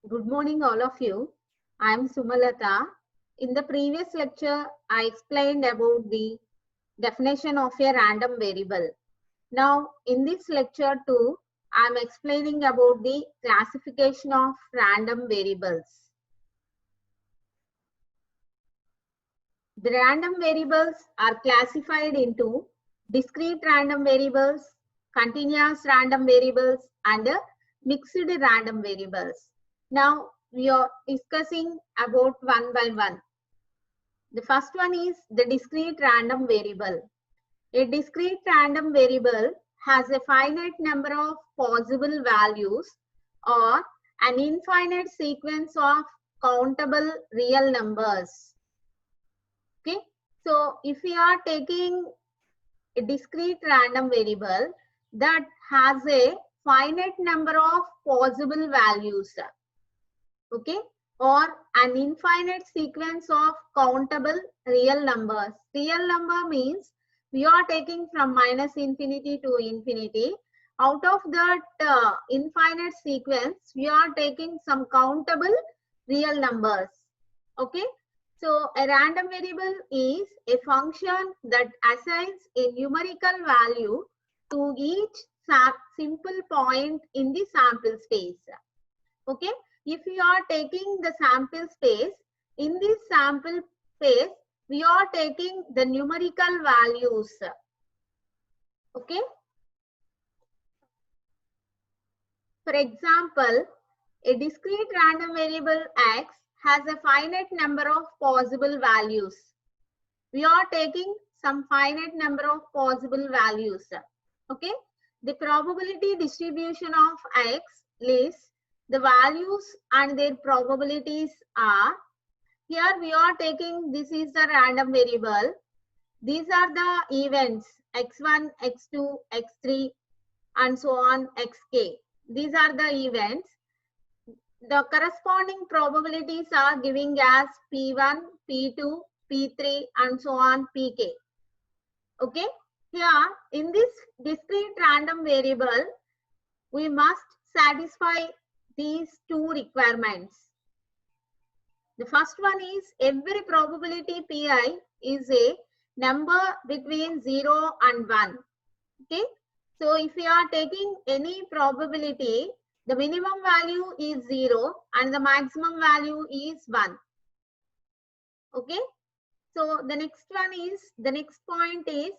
Good morning, all of you. I am Sumalata. In the previous lecture, I explained about the definition of a random variable. Now, in this lecture too, I am explaining about the classification of random variables. The random variables are classified into discrete random variables, continuous random variables, and mixed random variables. Now, we are discussing about one by one. The first one is the discrete random variable. A discrete random variable has a finite number of possible values or an infinite sequence of countable real numbers. Okay, so if we are taking a discrete random variable that has a finite number of possible values, okay, or an infinite sequence of countable real numbers. Real number means we are taking from minus infinity to infinity. Out of that infinite sequence, we are taking some countable real numbers. Okay, so a random variable is a function that assigns a numerical value to each simple point in the sample space. Okay, if we are taking the sample space, in this sample space, we are taking the numerical values. Okay, for example, a discrete random variable x has a finite number of possible values. We are taking some finite number of possible values. Okay, the probability distribution of x lists the values and their probabilities are. Here we are taking, this is the random variable. These are the events x1, x2, x3 and so on xk. These are the events. The corresponding probabilities are giving as P1, P2, P3 and so on Pk. Okay. Here in this discrete random variable, we must satisfy these two requirements. The first one is every probability Pi is a number between 0 and 1. Okay. So if we are taking any probability, the minimum value is 0 and the maximum value is 1. Okay. So the next one is, the next point is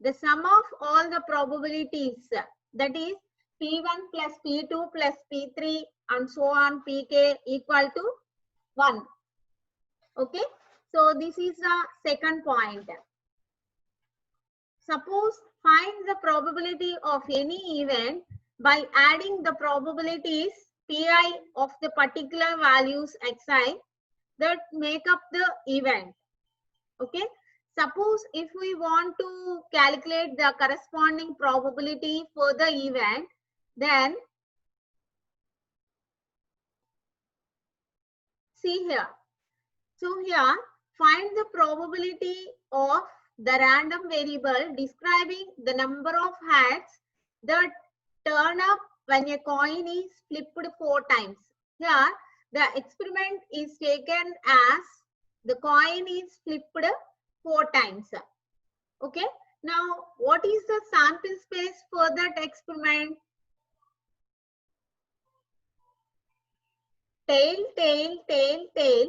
the sum of all the probabilities, that is P1 plus P2 plus P3 and so on Pk equal to 1. Okay, so this is the second point. Suppose find the probability of any event by adding the probabilities Pi of the particular values xi that make up the event. Okay, suppose if we want to calculate the corresponding probability for the event, then see here. So here, find the probability of the random variable describing the number of heads that turn up when a coin is flipped 4 times. Here, the experiment is taken as the coin is flipped 4 times. Okay. Now, what is the sample space for that experiment? Tail, tail, tail, tail.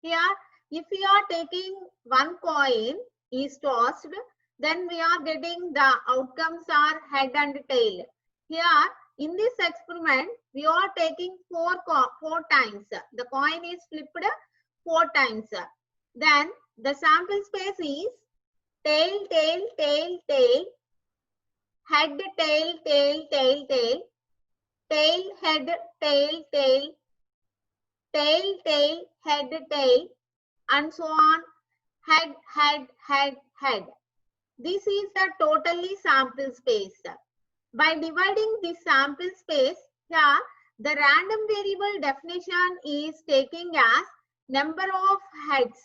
Here, if we are taking one coin is tossed, then we are getting the outcomes are head and tail. Here, in this experiment, we are taking four times. The coin is flipped 4 times. Then the sample space is tail, tail, tail, tail, head, tail, tail, tail, tail, tail, head, tail, tail, tail, tail, head, tail, and so on, head, head, head, head. This is the totally sample space. By dividing this sample space, here the random variable definition is taking as number of heads.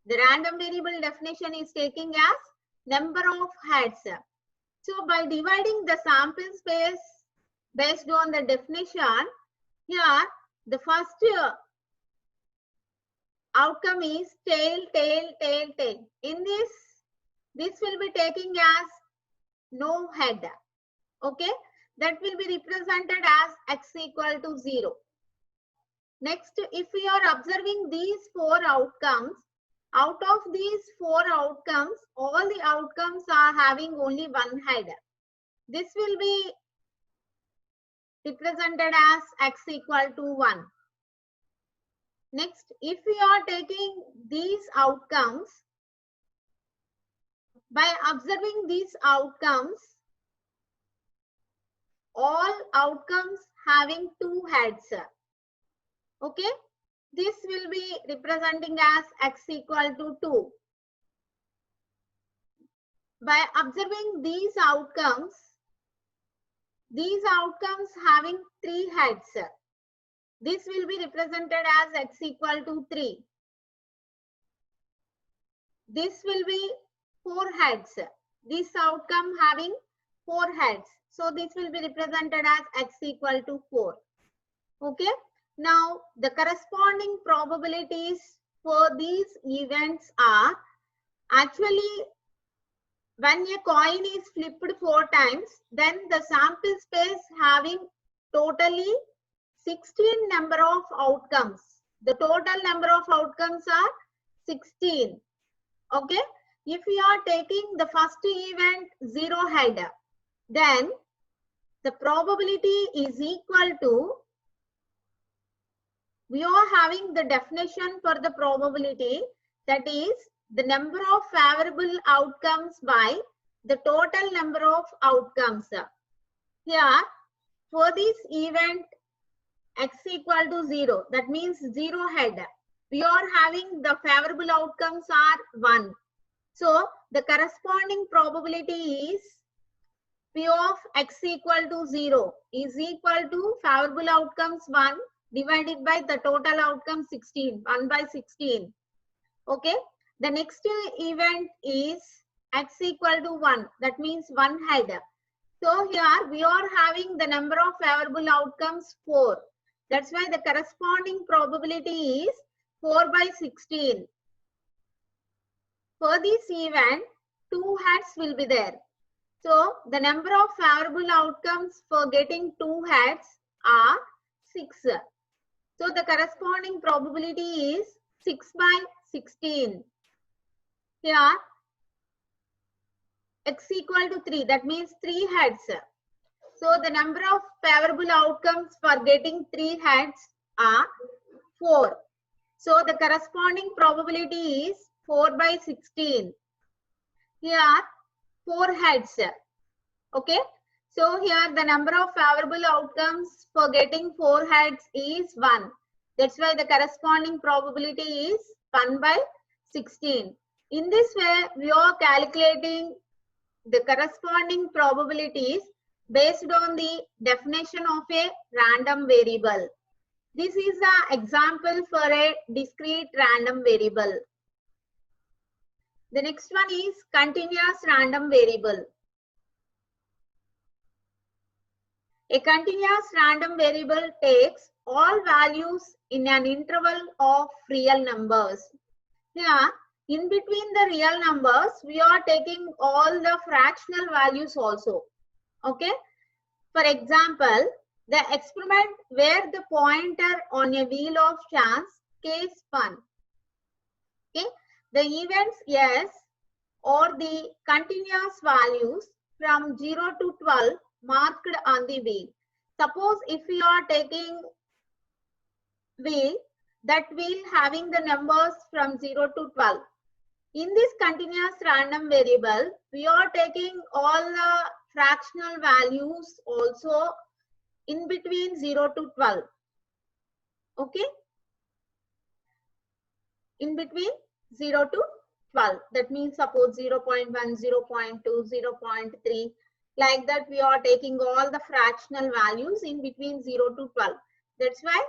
The random variable definition is taking as number of heads. So by dividing the sample space based on the definition, here The first outcome is tail, tail, tail, tail. In this will be taking as no head. Okay, that will be represented as x equal to 0. Next, if we are observing these 4 outcomes, out of these 4 outcomes, all the outcomes are having only one head. This will be represented as x equal to 1. Next, if we are taking these outcomes, by observing these outcomes, all outcomes having 2 heads. Okay, this will be representing as x equal to 2. By observing these outcomes having 3 heads, this will be represented as x equal to 3. This will be 4 heads. This outcome having 4 heads. So this will be represented as x equal to 4. Okay. Now the corresponding probabilities for these events are, actually when a coin is flipped 4 times, then the sample space having totally 16 number of outcomes. The total number of outcomes are 16. Okay. If we are taking the first event 0 head, then the probability is equal to, we are having the definition for the probability, that is the number of favorable outcomes by the total number of outcomes. Here, for this event x equal to 0, that means 0 head, we are having the favorable outcomes are 1. So the corresponding probability is P of x equal to 0 is equal to favorable outcomes 1 divided by the total outcome 16, 1 by 16. Okay. The next event is x equal to 1. That means 1 head. So here we are having the number of favorable outcomes 4. That's why the corresponding probability is 4 by 16. For this event, 2 heads will be there. So the number of favorable outcomes for getting 2 heads are 6. So the corresponding probability is 6 by 16. Here x equal to 3, that means 3 heads. So the number of favorable outcomes for getting 3 heads are 4. So the corresponding probability is 4 by 16. Here 4 heads. Okay. So here the number of favorable outcomes for getting 4 heads is 1. That's why the corresponding probability is 1 by 16. In this way, we are calculating the corresponding probabilities based on the definition of a random variable. This is an example for a discrete random variable. The next one is continuous random variable. A continuous random variable takes all values in an interval of real numbers. Here, in between the real numbers, we are taking all the fractional values also. Okay. For example, the experiment where the pointer on a wheel of chance k spun. Okay. The events yes or the continuous values from 0 to 12 marked on the wheel. Suppose if we are taking wheel, that wheel having the numbers from 0 to 12. In this continuous random variable, we are taking all the fractional values also in between 0 to 12. Okay. In between 0 to 12. That means suppose 0.1, 0.2, 0.3. Like that we are taking all the fractional values in between 0 to 12. That's why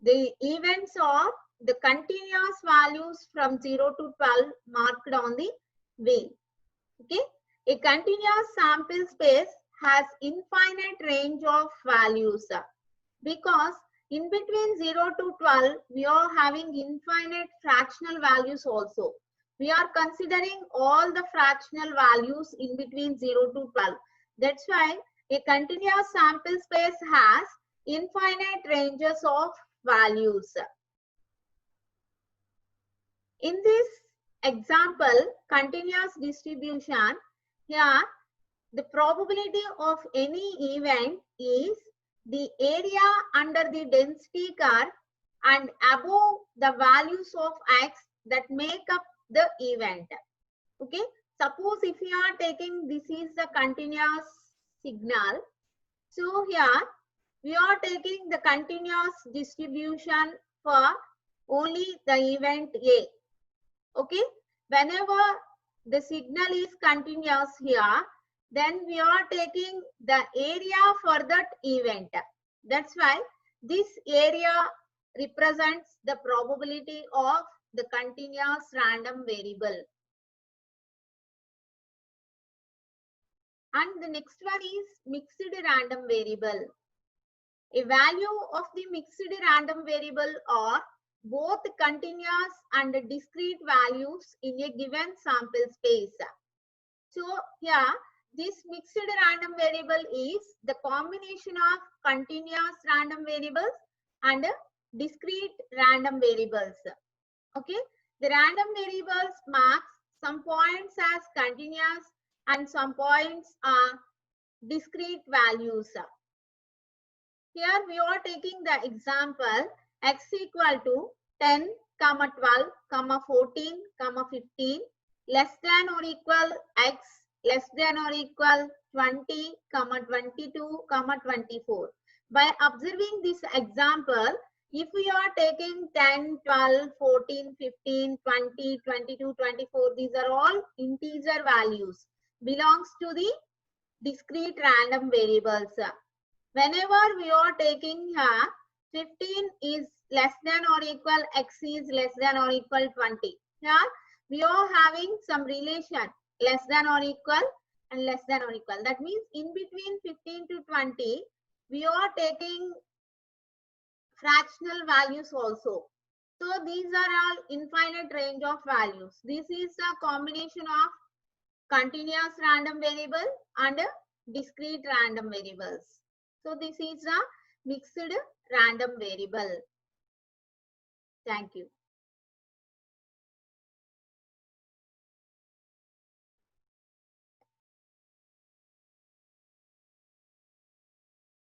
the events are the continuous values from 0 to 12 marked on the wheel. Okay. A continuous sample space has infinite range of values because In between 0 to 12, we are having infinite fractional values also. We are considering all the fractional values in between 0 to 12. That's why a continuous sample space has infinite ranges of values. In this example, continuous distribution, here the probability of any event is the area under the density curve and above the values of x that make up the event. Okay, suppose if you are taking this is the continuous signal, so here we are taking the continuous distribution for only the event A. Okay, whenever the signal is continuous here, then we are taking the area for that event. That's why this area represents the probability of the continuous random variable. And the next one is mixed random variable. A value of the mixed random variable are both continuous and discrete values in a given sample space. So here, this mixed random variable is the combination of continuous random variables and discrete random variables. Okay, the random variables marks some points as continuous and some points are discrete values. Here we are taking the example x equal to 10, 12, 14, 15 less than or equal x less than or equal 20, 22, 24. By observing this example, if we are taking 10, 12, 14, 15, 20, 22, 24, these are all integer values, belongs to the discrete random variables. Whenever we are taking here, 15 is less than or equal, x is less than or equal 20. Here we are having some relation less than or equal and less than or equal. That means in between 15 to 20, we are taking fractional values also. So these are all infinite range of values. This is a combination of continuous random variable and discrete random variables. So this is a mixed random variable. Thank you.